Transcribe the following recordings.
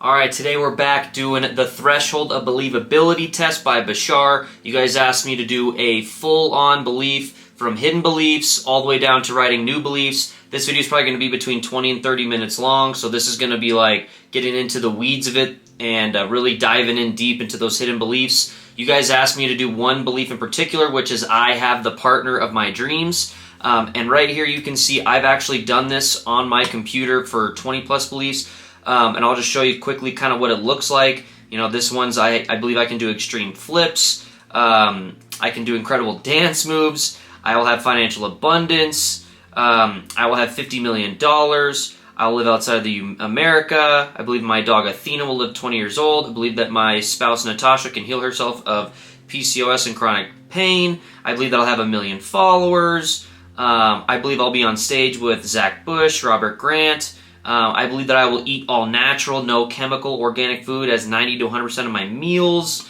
Alright, today we're back doing the Threshold of Believability test by Bashar. You guys asked me to do a full-on belief from hidden beliefs all the way down to writing new beliefs. This video is probably going to be between 20 and 30 minutes long, so this is going to be like getting into the weeds of it and really diving in deep into those hidden beliefs. You guys asked me to do one belief in particular, which is I have the partner of my dreams. And right here you can see I've actually done this on my computer for 20 plus beliefs. And I'll just show you quickly kind of what it looks like. You know, this one's I believe I can do extreme flips. I can do incredible dance moves. I will have financial abundance. I will have $50 million. I will live outside of America. I believe my dog Athena will live 20 years old. I believe that my spouse Natasha can heal herself of PCOS and chronic pain. I believe that I'll have 1 million followers. I believe I'll be on stage with Zach Bush, Robert Grant. I believe that I will eat all natural, no chemical, organic food as 90 to 100% of my meals.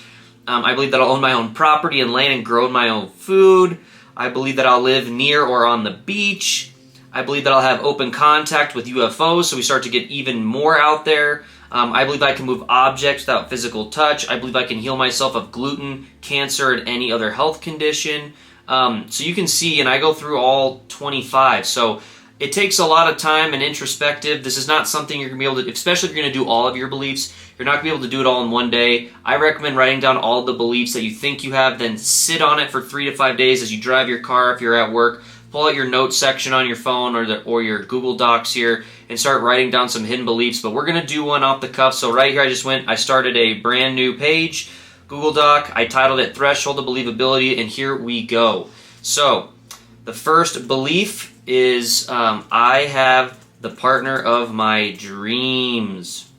I believe that I'll own my own property and land and grow my own food. I believe that I'll live near or on the beach. I believe that I'll have open contact with UFOs, so we start to get even more out there. I believe I can move objects without physical touch. I believe I can heal myself of gluten, cancer, and any other health condition. So you can see, and I go through all 25. So it takes a lot of time and introspective. This is not something you're going to be able to, especially if you're going to do all of your beliefs, you're not going to be able to do it all in one day. I recommend writing down all the beliefs that you think you have, then sit on it for 3 to 5 days as you drive your car, if you're at work. Pull out your notes section on your phone or your Google Docs here and start writing down some hidden beliefs. But we're going to do one off the cuff. So right here I started a brand new page, Google Doc. I titled it Threshold of Believability, and here we go. So the first belief is I have the partner of my dreams.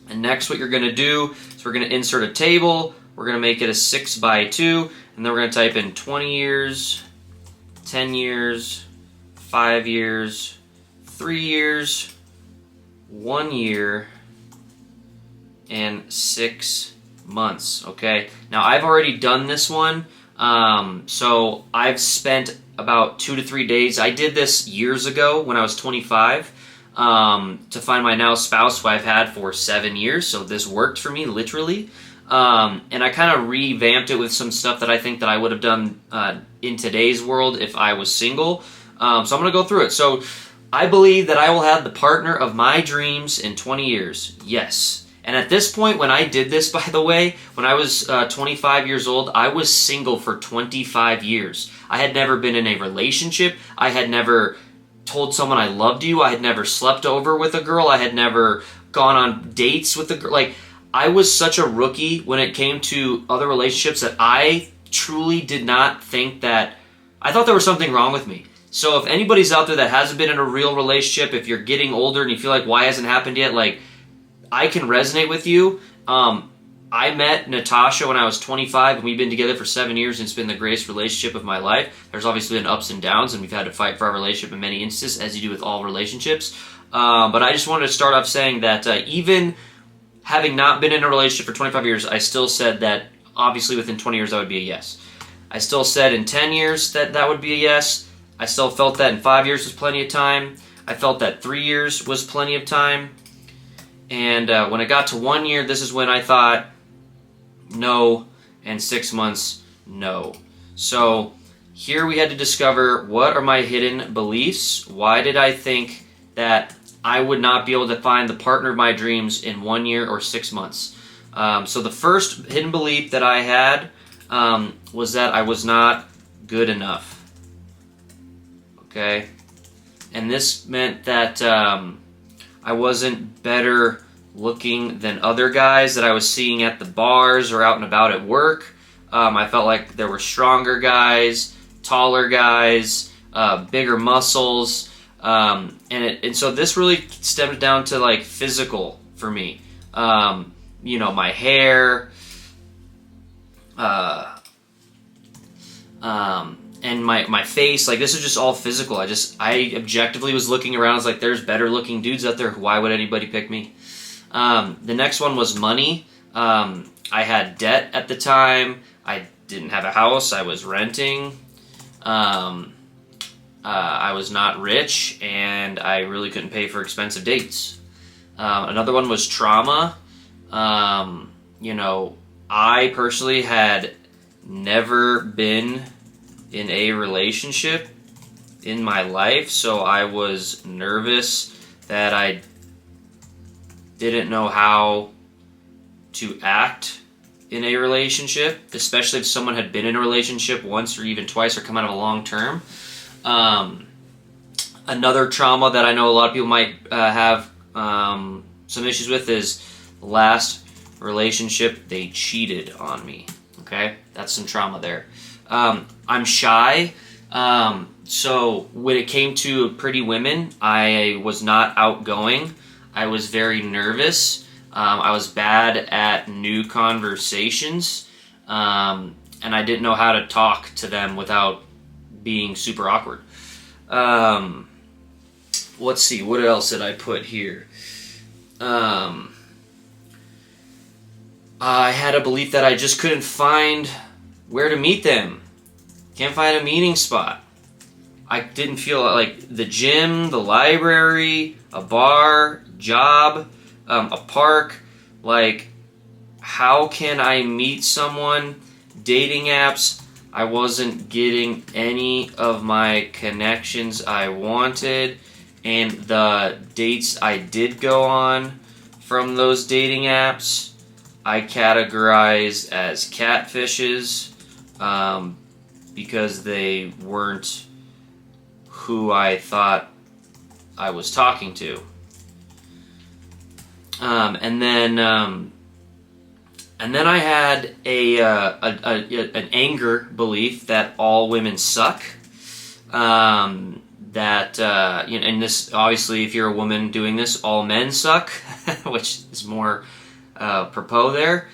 And next what you're going to do is we're going to insert a table. We're going to make it a 6x2, and then we're going to type in 20 years, 10 years, 5 years, 3 years, 1 year, and 6 months. Okay, now I've already done this one, so I've spent about 2 to 3 days. I did this years ago when I was 25 to find my now spouse, who I've had for 7 years, so this worked for me literally. And I kind of revamped it with some stuff that I think that I would have done in today's world if I was single. So I'm going to go through it. So I believe that I will have the partner of my dreams in 20 years. Yes. And at this point, when I did this, by the way, when I was 25 years old, I was single for 25 years. I had never been in a relationship. I had never told someone I loved you. I had never slept over with a girl. I had never gone on dates with a girl. Like, I was such a rookie when it came to other relationships that I truly did not think that, I thought there was something wrong with me. So if anybody's out there that hasn't been in a real relationship, if you're getting older and you feel like, why hasn't it happened yet? Like, I can resonate with you. I met Natasha when I was 25, and we've been together for 7 years, and it's been the greatest relationship of my life. There's obviously been ups and downs, and we've had to fight for our relationship in many instances, as you do with all relationships. But I just wanted to start off saying that even having not been in a relationship for 25 years, I still said that obviously within 20 years that would be a yes. I still said in 10 years that would be a yes. I still felt that in 5 years was plenty of time. I felt that 3 years was plenty of time. And when it got to 1 year, this is when I thought no, and 6 months, no. So here we had to discover, what are my hidden beliefs? Why did I think that I would not be able to find the partner of my dreams in 1 year or 6 months? So the first hidden belief that I had was that I was not good enough. Okay? And this meant that I wasn't better looking than other guys that I was seeing at the bars or out and about at work. I felt like there were stronger guys, taller guys, bigger muscles, and so this really stemmed down to like physical for me. You know, my hair, and my face, like this is just all physical. I objectively was looking around, I was like, there's better looking dudes out there, why would anybody pick me? The next one was money. I had debt at the time. I didn't have a house. I was renting. I was not rich, and I really couldn't pay for expensive dates. Another one was trauma. You know, I personally had never been in a relationship in my life, so I was nervous that I didn't know how to act in a relationship, especially if someone had been in a relationship once or even twice or come out of a long term. Another trauma that I know a lot of people might have some issues with is the last relationship, they cheated on me. Okay, that's some trauma there. I'm shy, so when it came to pretty women, I was not outgoing. I was very nervous. I was bad at new conversations, and I didn't know how to talk to them without being super awkward. Let's see, what else did I put here? I had a belief that I just couldn't find where to meet them. Can't find a meeting spot. I didn't feel like the gym, the library, a bar, job, a park. Like, how can I meet someone? Dating apps. I wasn't getting any of my connections I wanted. And the dates I did go on from those dating apps, I categorized as catfishes because they weren't who I thought I was talking to. And then I had an anger belief that all women suck. And this, obviously, if you're a woman doing this, all men suck, which is more propos there.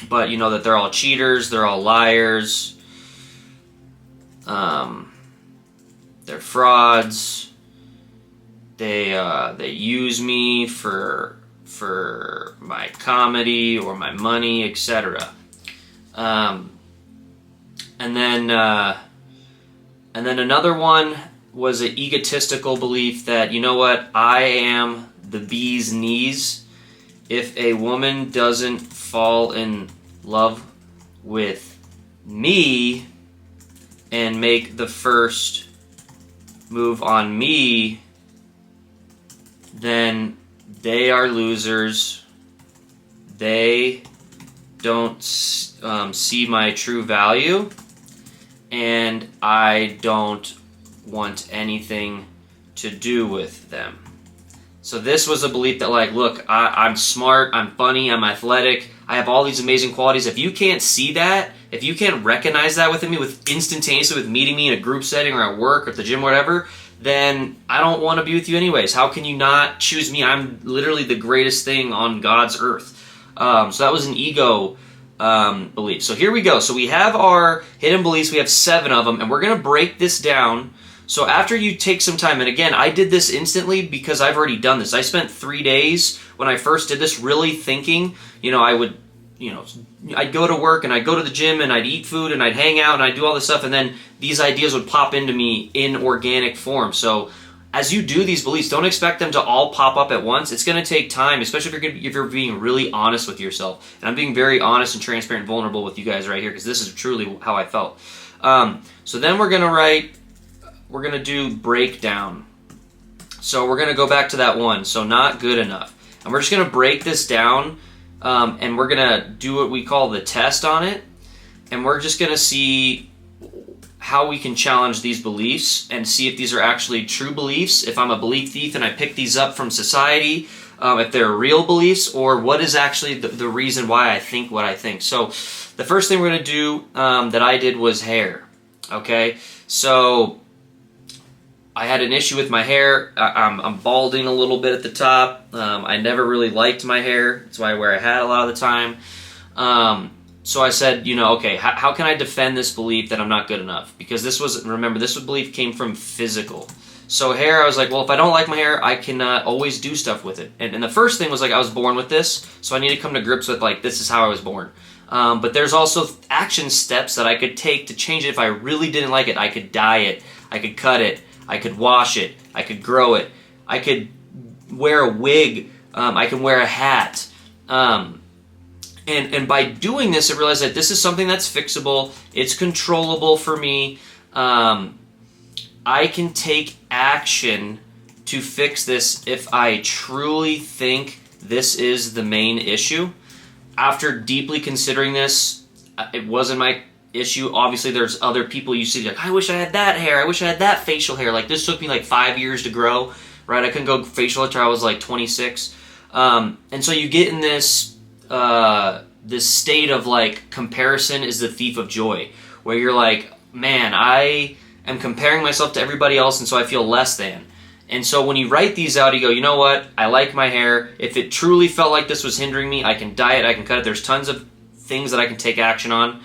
But you know that they're all cheaters, they're all liars, they're frauds. They use me for my comedy or my money, etc. And then another one was an egotistical belief that, you know what, I am the bee's knees. If a woman doesn't fall in love with me and make the first move on me, then they are losers. They don't see my true value, and I don't want anything to do with them. So this was a belief that, like, look, I'm smart, I'm funny, I'm athletic, I have all these amazing qualities. If you can't see that, if you can't recognize that within me, with instantaneously with meeting me in a group setting or at work or at the gym, whatever, then I don't want to be with you anyways. How can you not choose me? I'm literally the greatest thing on God's earth. So that was an ego belief. So here we go. So we have our hidden beliefs. We have 7 of them, and we're going to break this down. So after you take some time, and again, I did this instantly because I've already done this. I spent 3 days when I first did this really thinking, I'd go to work and I'd go to the gym and I'd eat food and I'd hang out and I'd do all this stuff, and then these ideas would pop into me in organic form. So as you do these beliefs, don't expect them to all pop up at once. It's going to take time, especially if you're being really honest with yourself. And I'm being very honest and transparent and vulnerable with you guys right here because this is truly how I felt. So then we're going to do breakdown. So we're going to go back to that one. So not good enough. And we're just going to break this down, and we're going to do what we call the test on it. And we're just going to see how we can challenge these beliefs and see if these are actually true beliefs, if I'm a belief thief and I pick these up from society, if they're real beliefs, or what is actually the reason why I think what I think. So the first thing we're going to do that I did was hair. Okay, so I had an issue with my hair. I'm balding a little bit at the top. I never really liked my hair. That's why I wear a hat a lot of the time. So I said, okay, how can I defend this belief that I'm not good enough? Because this belief came from physical. So hair, I was like, well, if I don't like my hair, I can always do stuff with it. And the first thing was, like, I was born with this, so I need to come to grips with, like, this is how I was born. But there's also action steps that I could take to change it if I really didn't like it. I could dye it. I could cut it. I could wash it. I could grow it. I could wear a wig I can wear a hat. And by doing this, I realized that this is something that's fixable. It's controllable for me. I can take action to fix this if I truly think this is the main issue. After deeply considering this, it wasn't my issue. Obviously, there's other people you see like, I wish I had that hair. I wish I had that facial hair. Like, this took me like 5 years to grow, right? I couldn't go facial until I was like 26. And so you get in this state of like comparison is the thief of joy, where you're like, man, I am comparing myself to everybody else, and so I feel less than. And so when you write these out, you go, you know what? I like my hair. If it truly felt like this was hindering me, I can dye it, I can cut it. There's tons of things that I can take action on,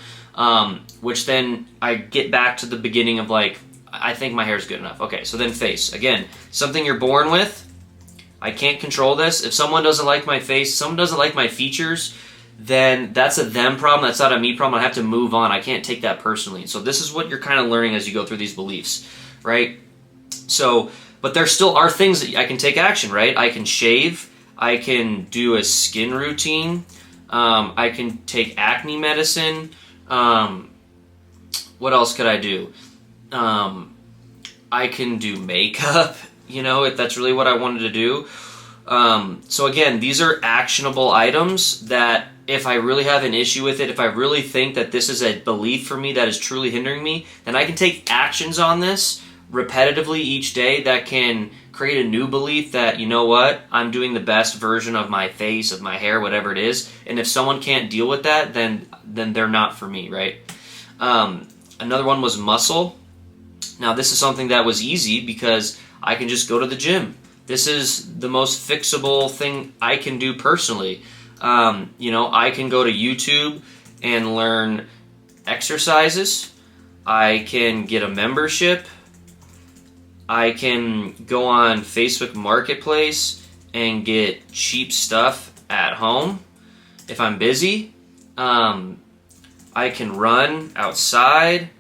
which then I get back to the beginning of like, I think my hair is good enough. Okay, so then face. Again, something you're born with. I can't control this. If someone doesn't like my face, someone doesn't like my features, then that's a them problem. That's not a me problem. I have to move on. I can't take that personally. So this is what you're kind of learning as you go through these beliefs, right? So, but there still are things that I can take action, right? I can shave. I can do a skin routine. I can take acne medicine. What else could I do? I can do makeup, you know, if that's really what I wanted to do. So again, these are actionable items that if I really have an issue with it, if I really think that this is a belief for me that is truly hindering me, then I can take actions on this repetitively each day that can create a new belief that, you know what, I'm doing the best version of my face, of my hair, whatever it is. And if someone can't deal with that, then they're not for me, right? Another one was muscle. Now this is something that was easy because I can just go to the gym. This is the most fixable thing I can do personally. You know, I can go to YouTube and learn exercises. I can get a membership. I can go on Facebook Marketplace and get cheap stuff at home if I'm busy. I can run outside.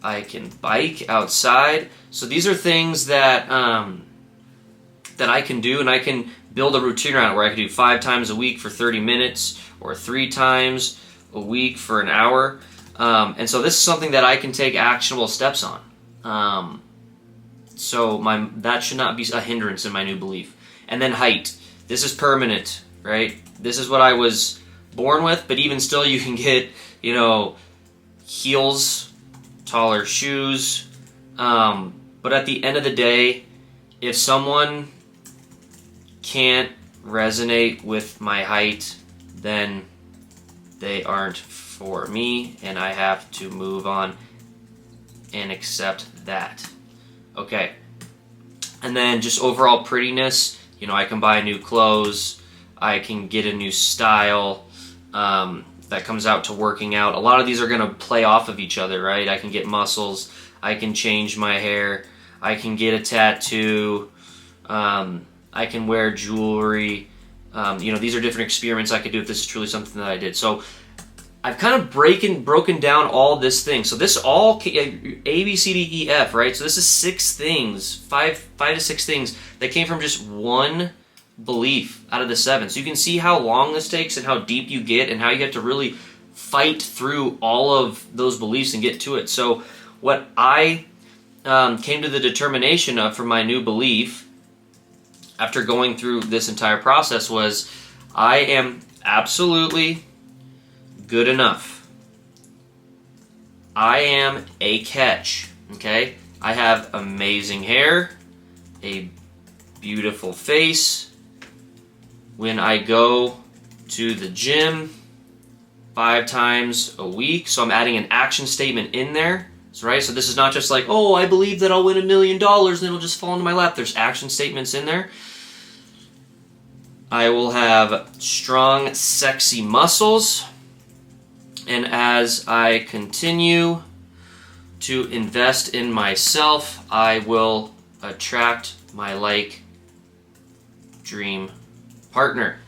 I can bike outside. So these are things that that I can do, and I can build a routine around it where I can do 5 times a week for 30 minutes or 3 times a week for an hour. And so this is something that I can take actionable steps on. So that should not be a hindrance in my new belief. And then height. This is permanent, right? This is what I was born with, but even still you can get, you know, heels, taller shoes. But at the end of the day, if someone can't resonate with my height, then they aren't for me, and I have to move on and accept that. Okay. And then just overall prettiness, you know, I can buy new clothes, I can get a new style that comes out to working out. A lot of these are going to play off of each other, right? I can get muscles, I can change my hair, I can get a tattoo, I can wear jewelry. You know, these are different experiments I could do if this is truly something that I did. So I've kind of broken down all this thing. So this all A, B, C, D, E, F, right? So this is 6 things, 5 to 6 things that came from just one belief out of the 7. So you can see how long this takes and how deep you get and how you have to really fight through all of those beliefs and get to it. So what I came to the determination of for my new belief after going through this entire process was I am absolutely good enough. I am a catch, okay? I have amazing hair, a beautiful face. When I go to the gym 5 times a week, so I'm adding an action statement in there, right? So this is not just like, oh, I believe that I'll win $1 million and it'll just fall into my lap. There's action statements in there. I will have strong, sexy muscles. And as I continue to invest in myself, I will attract my dream partner.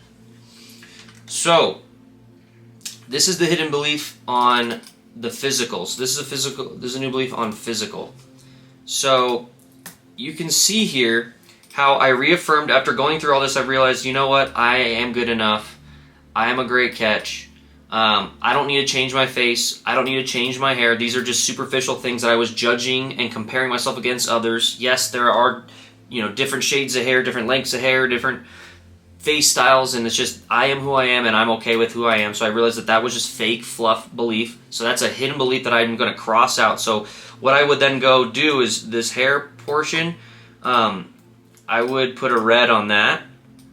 So, this is the hidden belief on the physicals. This is a new belief on physical. So, you can see here how I reaffirmed after going through all this, I realized, you know what, I am good enough. I am a great catch. I don't need to change my face. I don't need to change my hair. These are just superficial things that I was judging and comparing myself against others. Yes, there are, different shades of hair, different lengths of hair, different face styles, and it's just I am who I am, and I'm okay with who I am. So I realized that was just fake fluff belief. So that's a hidden belief that I'm going to cross out. So what I would then go do is this hair portion, I would put a red on that.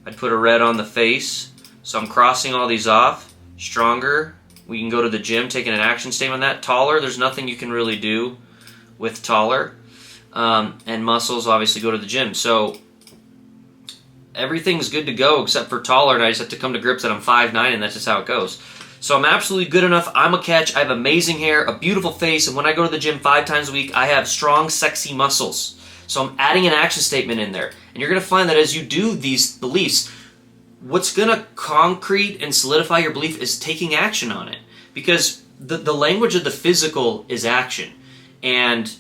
I'd put a red on the face. So I'm crossing all these off. Stronger, we can go to the gym, taking an action statement on that. Taller, there's nothing you can really do with taller. And muscles, obviously, go to the gym. So everything's good to go except for taller, and I just have to come to grips that I'm 5'9", and that's just how it goes. So I'm absolutely good enough. I'm a catch. I have amazing hair, a beautiful face, and when I go to the gym 5 times a week, I have strong, sexy muscles. So I'm adding an action statement in there. And you're going to find that as you do these beliefs, what's going to concrete and solidify your belief is taking action on it. Because the language of the physical is action. And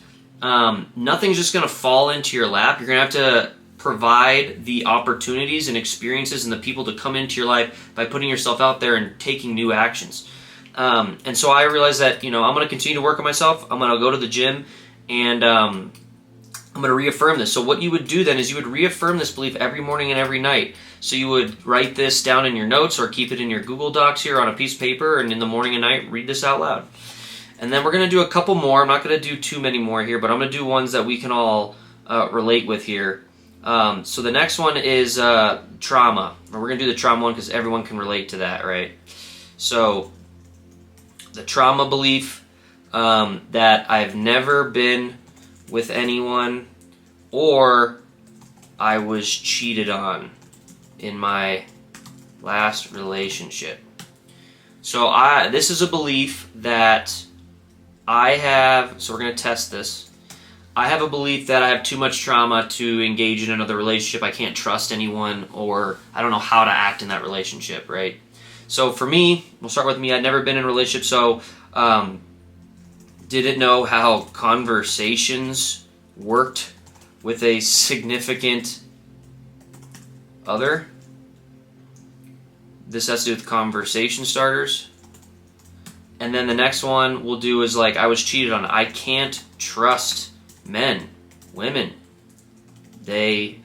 nothing's just going to fall into your lap. You're going to have to provide the opportunities and experiences and the people to come into your life by putting yourself out there and taking new actions. And so I realized that, I'm going to continue to work on myself. I'm going to go to the gym, and I'm going to reaffirm this. So what you would do then is you would reaffirm this belief every morning and every night. So you would write this down in your notes or keep it in your Google Docs here on a piece of paper, and in the morning and night, read this out loud. And then we're going to do a couple more. I'm not going to do too many more here, but I'm going to do ones that we can all relate with here. So the next one is trauma. And we're going to do the trauma one because everyone can relate to that, right? So the trauma belief that I've never been with anyone, or I was cheated on in my last relationship. So this is a belief that I have, so we're going to test this. I have a belief that I have too much trauma to engage in another relationship. I can't trust anyone, or I don't know how to act in that relationship, right? So for me, we'll start with me. I'd never been in a relationship, so didn't know how conversations worked with a significant other. This has to do with conversation starters. And then the next one we'll do is like, I was cheated on. I can't trust men, women. They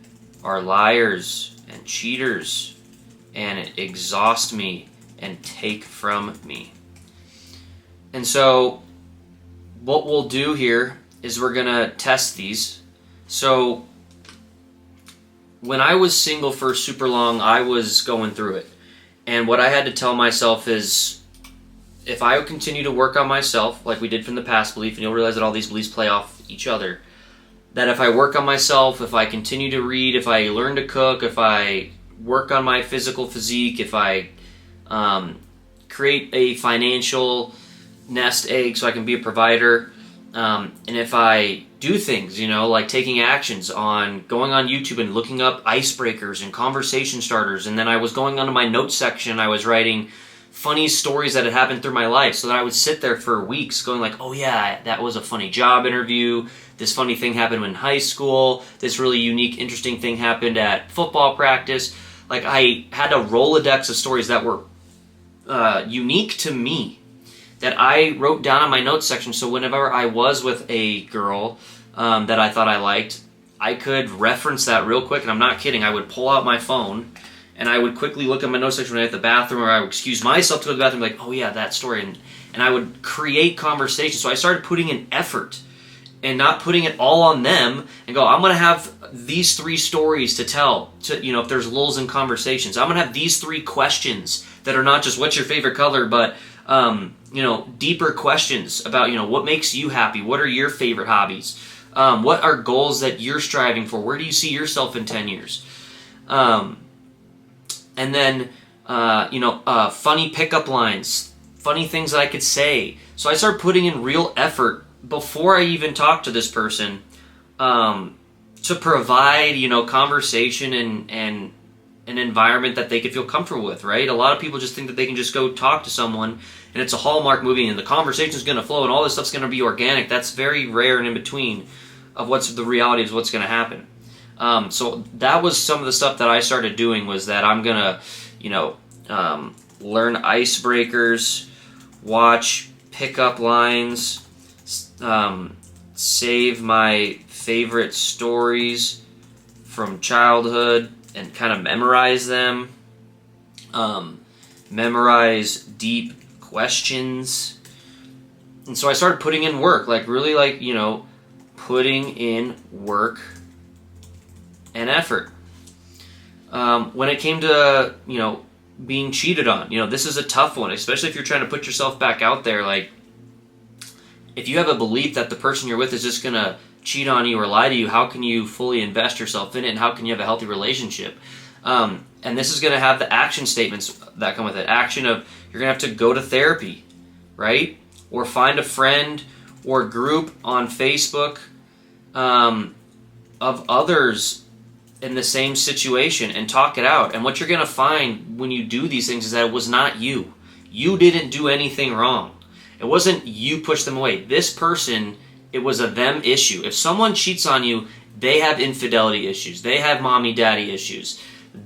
are liars and cheaters and exhaust me and take from me. And so what we'll do here is we're going to test these. So when I was single for super long, I was going through it. And what I had to tell myself is, if I continue to work on myself, like we did from the past belief, and you'll realize that all these beliefs play off each other, that if I work on myself, if I continue to read, if I learn to cook, if I work on my physical physique, if I create a financial nest egg so I can be a provider, and if I do things, like taking actions on going on YouTube and looking up icebreakers and conversation starters, and then I was going onto my notes section, I was writing funny stories that had happened through my life, so that I would sit there for weeks going like, oh yeah, that was a funny job interview, this funny thing happened in high school, this really unique, interesting thing happened at football practice. Like, I had a Rolodex of stories that were unique to me, that I wrote down on my notes section, so whenever I was with a girl that I thought I liked, I could reference that real quick, and I'm not kidding. I would pull out my phone, and I would quickly look at my notes section when I was at the bathroom, or I would excuse myself to go to the bathroom, like, oh yeah, that story, and I would create conversation. So I started putting in effort, and not putting it all on them, and go, I'm going to have these 3 stories to tell, if there's lulls in conversations. I'm going to have these 3 questions that are not just, what's your favorite color, but deeper questions about, what makes you happy? What are your favorite hobbies? What are goals that you're striving for? Where do you see yourself in 10 years? And then, funny pickup lines, funny things that I could say. So I started putting in real effort before I even talked to this person to provide, conversation and an environment that they could feel comfortable with, right? A lot of people just think that they can just go talk to someone and it's a Hallmark movie and the conversation is going to flow and all this stuff's going to be organic. That's very rare and in between of what's the reality of what's going to happen. So that was some of the stuff that I started doing, was that I'm gonna, learn icebreakers, watch pickup lines, save my favorite stories from childhood and kind of memorize them, memorize deep questions. And so I started putting in work, putting in work and effort. When it came to, being cheated on, this is a tough one, especially if you're trying to put yourself back out there. Like, if you have a belief that the person you're with is just going to cheat on you or lie to you, how can you fully invest yourself in it, and how can you have a healthy relationship? And this is going to have the action statements that come with it. Action of, you're going to have to go to therapy, right? Or find a friend or group on Facebook of others in the same situation and talk it out. And what you're going to find when you do these things is that it was not you. You didn't do anything wrong. It wasn't you pushed them away. This person, it was a them issue. If someone cheats on you, they have infidelity issues. They have mommy-daddy issues.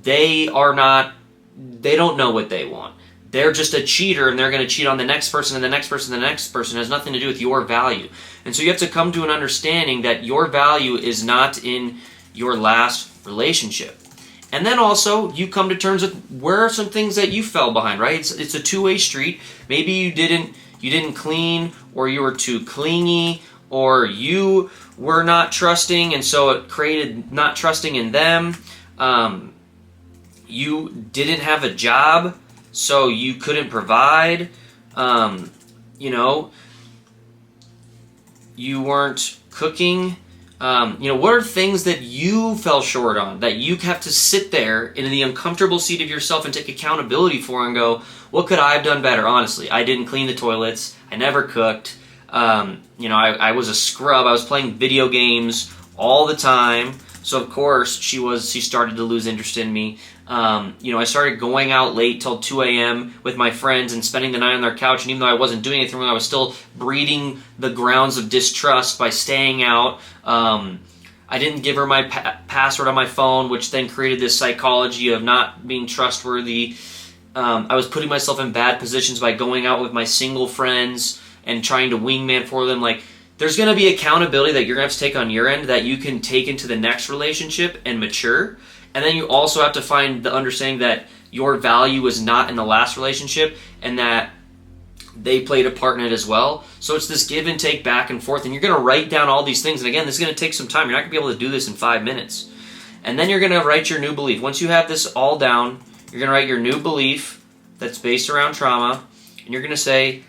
They don't know what they want. They're just a cheater, and they're going to cheat on the next person and the next person and the next person. It has nothing to do with your value. And so you have to come to an understanding that your value is not in your last relationship. And then also, you come to terms with where are some things that you fell behind, right? It's a two-way street. Maybe you didn't clean, or you were too clingy, or you were not trusting, and so it created not trusting in them. You didn't have a job, so you couldn't provide. You weren't cooking. What are things that you fell short on, that you have to sit there in the uncomfortable seat of yourself and take accountability for and go, what could I have done better? Honestly, I didn't clean the toilets. I never cooked. I was a scrub. I was playing video games all the time. So of course she started to lose interest in me. I started going out late till 2 a.m. with my friends and spending the night on their couch. And even though I wasn't doing anything wrong, I was still breeding the grounds of distrust by staying out. I didn't give her my password on my phone, which then created this psychology of not being trustworthy. I was putting myself in bad positions by going out with my single friends and trying to wingman for them. Like, there's going to be accountability that you're going to have to take on your end that you can take into the next relationship and mature. And then you also have to find the understanding that your value is not in the last relationship and that they played a part in it as well. So it's this give and take back and forth. And you're going to write down all these things. And again, this is going to take some time. You're not going to be able to do this in 5 minutes. And then you're going to write your new belief. Once you have this all down, you're going to write your new belief that's based around trauma. And you're going to say,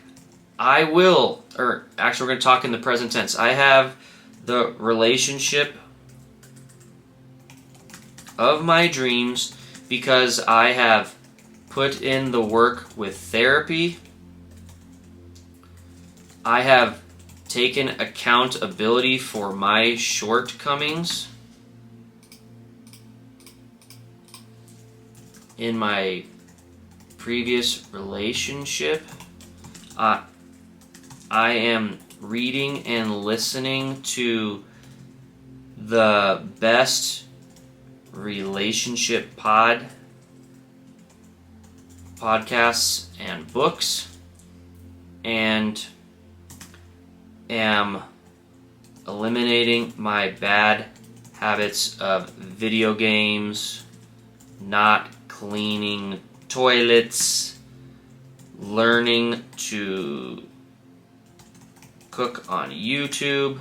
I will, or actually we're going to talk in the present tense. I have the relationship of my dreams because I have put in the work with therapy. I have taken accountability for my shortcomings in my previous relationship. I am reading and listening to the best relationship podcasts and books, and am eliminating my bad habits of video games, not cleaning toilets, learning to cook on YouTube,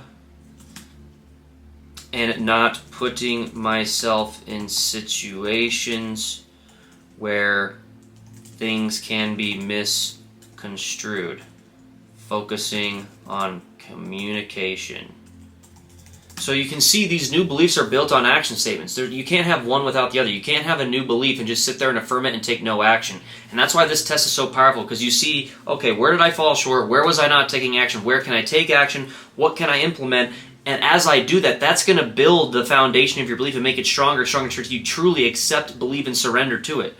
and not putting myself in situations where things can be misconstrued. Focusing on communication. So you can see these new beliefs are built on action statements. You can't have one without the other. You can't have a new belief and just sit there and affirm it and take no action. And that's why this test is so powerful, because you see, okay, where did I fall short? Where was I not taking action? Where can I take action? What can I implement? And as I do that, that's going to build the foundation of your belief and make it stronger, stronger, until you truly accept, believe, and surrender to it.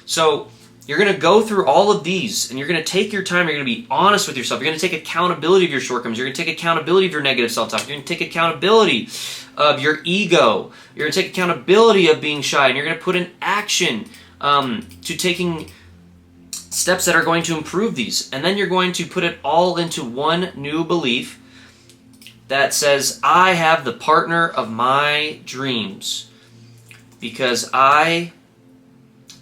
So You're going to go through all of these, and you're going to take your time. You're going to be honest with yourself. You're going to take accountability of your shortcomings. You're going to take accountability of your negative self-talk. You're going to take accountability of your ego. You're going to take accountability of being shy, and you're going to put in action to taking steps that are going to improve these. And then you're going to put it all into one new belief that says, I have the partner of my dreams because I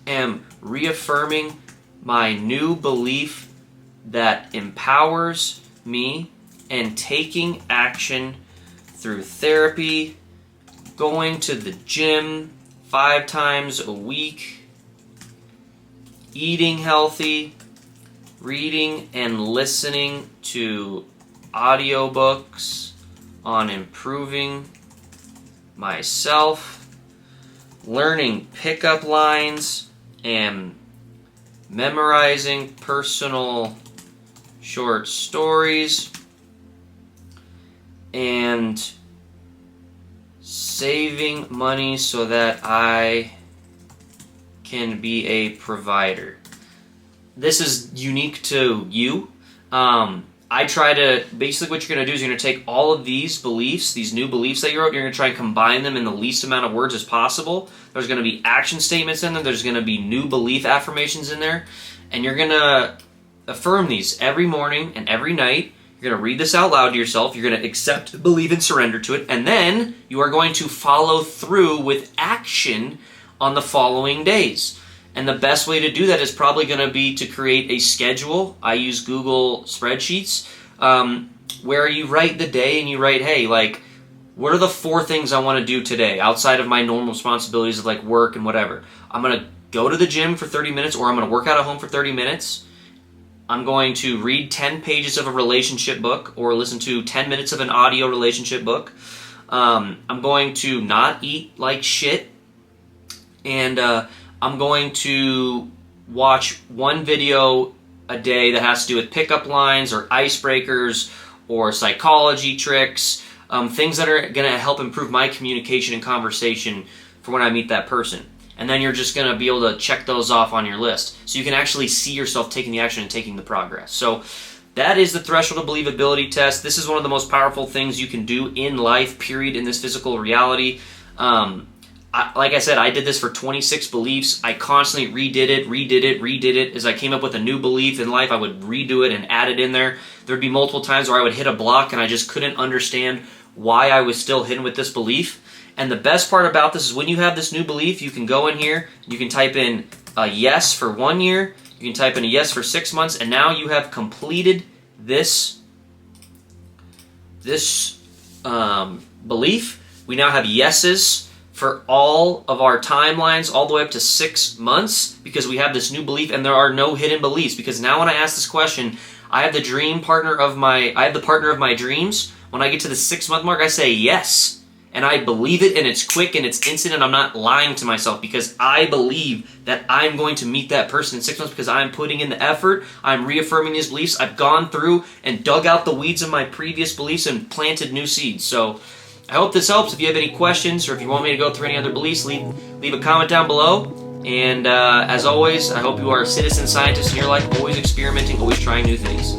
am reaffirming my new belief that empowers me and taking action through therapy, going to the gym 5 times a week, eating healthy, reading and listening to audiobooks on improving myself, learning pickup lines, and memorizing personal short stories, and saving money so that I can be a provider. This is unique to you. I try to, basically what you're going to do is you're going to take all of these beliefs, these new beliefs that you wrote, you're going to try and combine them in the least amount of words as possible. There's going to be action statements in there. There's going to be new belief affirmations in there. And you're going to affirm these every morning and every night. You're going to read this out loud to yourself. You're going to accept, believe, and surrender to it. And then you are going to follow through with action on the following days. And the best way to do that is probably going to be to create a schedule. I use Google spreadsheets where you write the day and you write, hey, like, what are the 4 things I want to do today outside of my normal responsibilities of like work and whatever? I'm going to go to the gym for 30 minutes, or I'm going to work out at home for 30 minutes. I'm going to read 10 pages of a relationship book or listen to 10 minutes of an audio relationship book. I'm going to not eat like shit. And I'm going to watch 1 video a day that has to do with pickup lines or icebreakers or psychology tricks, things that are going to help improve my communication and conversation for when I meet that person. And then you're just going to be able to check those off on your list so you can actually see yourself taking the action and taking the progress. So that is the threshold of believability test. This is one of the most powerful things you can do in life, period, in this physical reality. Like I said, I did this for 26 beliefs. I constantly redid it. As I came up with a new belief in life, I would redo it and add it in there. There'd be multiple times where I would hit a block and I just couldn't understand why I was still hidden with this belief. And the best part about this is when you have this new belief, you can go in here, you can type in a yes for 1 year, you can type in a yes for 6 months, and now you have completed this belief. We now have yeses for all of our timelines all the way up to 6 months because we have this new belief, and there are no hidden beliefs, because now when I ask this question, I have the partner of my dreams. When I get to the 6-month mark, I say yes. And I believe it, and it's quick, and it's instant, and I'm not lying to myself because I believe that I'm going to meet that person in 6 months because I'm putting in the effort. I'm reaffirming these beliefs. I've gone through and dug out the weeds of my previous beliefs and planted new seeds. So I hope this helps. If you have any questions or if you want me to go through any other beliefs, leave a comment down below. And as always, I hope you are a citizen scientist in your life, always experimenting, always trying new things.